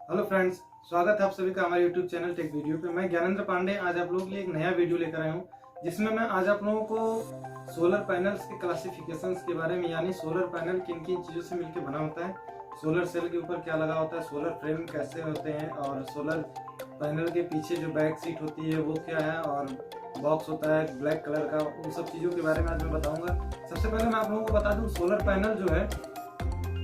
Hello friends, स्वागत है आप सभी का हमारे यूट्यूब चैनल टेक वीडियो पे। मैं ज्ञानेंद्र पांडे आज आप लोगों के लिए एक नया वीडियो लेकर आया हूँ, जिसमें मैं आज आप लोगों को सोलर पैनल्स के क्लासिफिकेशंस के बारे में, यानी सोलर पैनल किन किन चीज़ों से मिलकर बना होता है, सोलर सेल के ऊपर क्या लगा होता है, सोलर फ्रेम कैसे होते हैं और सोलर पैनल के पीछे जो बैक सीट होती है वो क्या है और बॉक्स होता है ब्लैक कलर का, उन सब चीज़ों के बारे में आज मैं बताऊँगा। सबसे पहले मैं आप लोगों को बता दूँ, सोलर पैनल जो है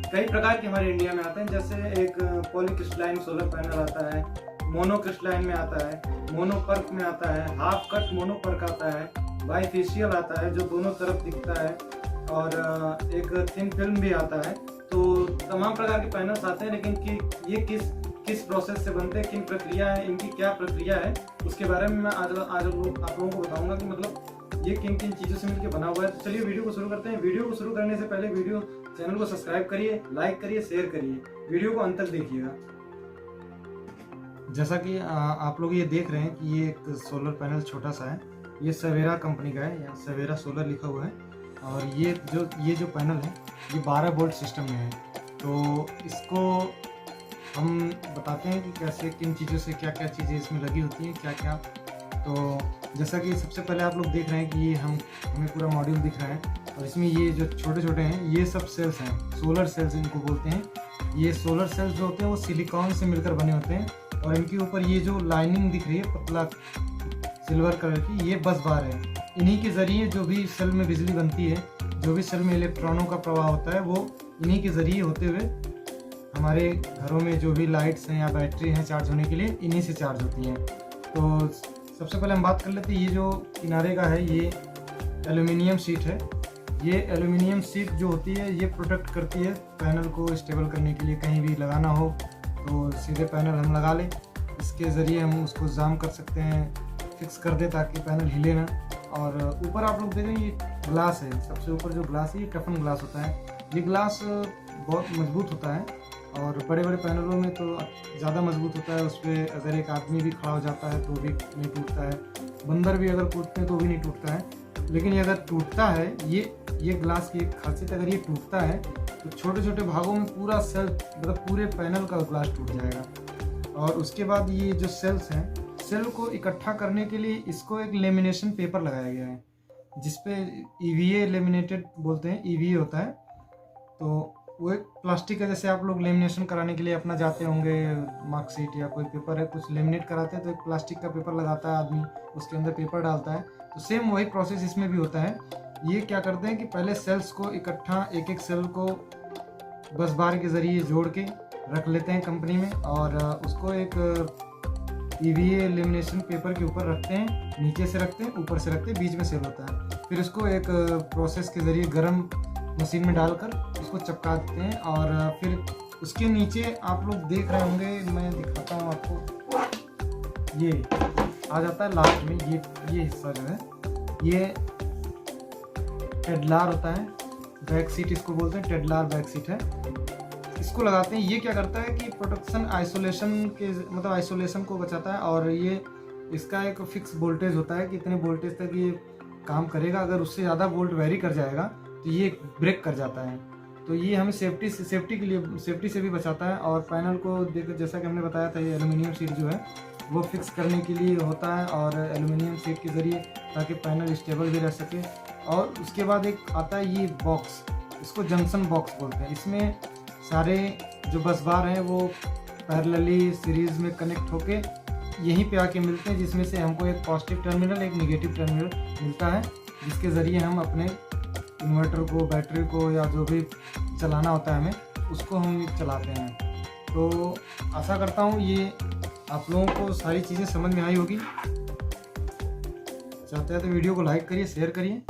कई प्रकार के हमारे इंडिया में आते हैं। जैसे एक पॉलीक्रिस्टलाइन सोलर पैनल आता है, मोनोक्रिस्टलाइन में आता है, मोनोपर्क में आता है, हाफ कट मोनोपर्क आता है, बाइफेशियल आता है जो दोनों तरफ दिखता है, और एक थिन फिल्म भी आता है। तो तमाम प्रकार के पैनल्स आते हैं, लेकिन ये किस प्रोसेस से बनते हैं, किन प्रक्रिया है, इनकी क्या प्रक्रिया है, उसके बारे में मैं आज आप लोगों को बताऊंगा कि मतलब ये किन किन चीज़ों से मिलकर बना हुआ है। तो चलिए वीडियो को शुरू करते हैं। वीडियो को शुरू करने से पहले चैनल को सब्सक्राइब करिए, लाइक करिए, शेयर करिए, वीडियो को अंत तक देखिएगा। जैसा कि आप लोग ये देख रहे हैं कि ये एक सोलर पैनल छोटा सा है, ये सवेरा कंपनी का है, यहाँ सवेरा सोलर लिखा हुआ है। और ये जो पैनल है ये 12 वोल्ट सिस्टम में है। तो इसको हम बताते हैं कि कैसे किन चीज़ों से क्या क्या चीज़ें इसमें लगी होती हैं, क्या क्या। तो जैसा कि सबसे पहले आप लोग देख रहे हैं कि ये हमें पूरा मॉड्यूल दिख रहा है, और इसमें ये जो छोटे छोटे हैं ये सब सेल्स हैं, सोलर सेल्स इनको बोलते हैं। ये सोलर सेल्स जो होते हैं वो सिलिकॉन से मिलकर बने होते हैं, और इनके ऊपर ये जो लाइनिंग दिख रही है पतला सिल्वर कलर की, ये बस बार है। इन्हीं के ज़रिए जो भी सेल में बिजली बनती है, जो भी सेल में इलेक्ट्रॉनों का प्रवाह होता है, वो इन्हीं के ज़रिए होते हुए हमारे घरों में जो भी लाइट्स हैं या बैटरी हैं चार्ज होने के लिए, इन्हीं से चार्ज होती हैं। तो सबसे पहले हम बात कर लेते हैं, ये जो किनारे का है ये एल्यूमिनियम शीट है। ये एल्यूमिनियम शीट जो होती है ये प्रोटेक्ट करती है पैनल को स्टेबल करने के लिए। कहीं भी लगाना हो तो सीधे पैनल हम लगा लें, इसके ज़रिए हम उसको जाम कर सकते हैं, फिक्स कर दें ताकि पैनल हिले ना। और ऊपर आप लोग देखें ये ग्लास है, सबसे ऊपर जो ग्लास है ये टफन ग्लास होता है। ये ग्लास बहुत मजबूत होता है, और बड़े बड़े पैनलों में तो ज़्यादा मजबूत होता है। उस पर अगर एक आदमी भी खड़ा हो जाता है तो भी नहीं टूटता है, बंदर भी अगर कूदते हैं तो भी नहीं टूटता है। लेकिन ये अगर टूटता है, ये ग्लास की एक खासियत, अगर ये टूटता है तो छोटे छोटे भागों में पूरा सेल, मतलब पूरे पैनल का ग्लास टूट जाएगा। और उसके बाद ये जो सेल्स हैं, सेल को इकट्ठा करने के लिए इसको एक लेमिनेशन पेपर लगाया गया है, जिसपे EVA लेमिनेटेड बोलते हैं, EVA होता है। तो वो एक प्लास्टिक है, जैसे आप लोग लेमिनेशन कराने के लिए अपना जाते होंगे, मार्कशीट या कोई पेपर है कुछ लेमिनेट कराते हैं तो एक प्लास्टिक का पेपर लगाता है आदमी, उसके अंदर पेपर डालता है। तो सेम वही प्रोसेस इसमें भी होता है। ये क्या करते हैं कि पहले सेल्स को इकट्ठा, एक एक सेल को बस बार के ज़रिए जोड़ के रख लेते हैं कंपनी में, और उसको एक EVA लेमिनेशन पेपर के ऊपर रखते हैं, नीचे से रखते हैं, ऊपर से रखते हैं, बीच में सेल होता है। फिर इसको एक प्रोसेस के ज़रिए गर्म मशीन में डालकर उसको चिपका देते हैं, और फिर उसके नीचे आप लोग देख रहे होंगे, मैं दिखाता हूँ आपको, ये आ जाता है लास्ट में, ये हिस्सा जो है ये टेडलार होता है, बैक सीट इसको बोलते हैं, टेडलार बैक सीट है। इसको लगाते हैं। ये क्या करता है कि प्रोटेक्शन, आइसोलेशन को बचाता है, और ये इसका एक फिक्स वोल्टेज होता है कि इतने वोल्टेज तक ये काम करेगा। अगर उससे ज़्यादा वोल्ट वेरी कर जाएगा तो ये ब्रेक कर जाता है। तो ये हमें सेफ्टी से भी बचाता है। और पैनल को देखो, जैसा कि हमने बताया था, ये एल्यूमिनियम शीट जो है वो फिक्स करने के लिए होता है, और एल्यूमिनियम शीट के ज़रिए ताकि पैनल स्टेबल भी रह सके। और उसके बाद एक आता है ये बॉक्स, इसको जंक्शन बॉक्स बोलते हैं। इसमें सारे जो बस बार हैं वो पैरेलली सीरीज़ में कनेक्ट होके यहीं पे आके मिलते हैं, जिसमें से हमको एक पॉजिटिव टर्मिनल, एक नेगेटिव टर्मिनल मिलता है, जिसके ज़रिए हम अपने इन्वर्टर को, बैटरी को, या जो भी चलाना होता है हमें, उसको हम चलाते हैं। तो आशा करता हूँ ये आप लोगों को सारी चीज़ें समझ में आई होगी। चाहते हैं तो वीडियो को लाइक करिए, शेयर करिए।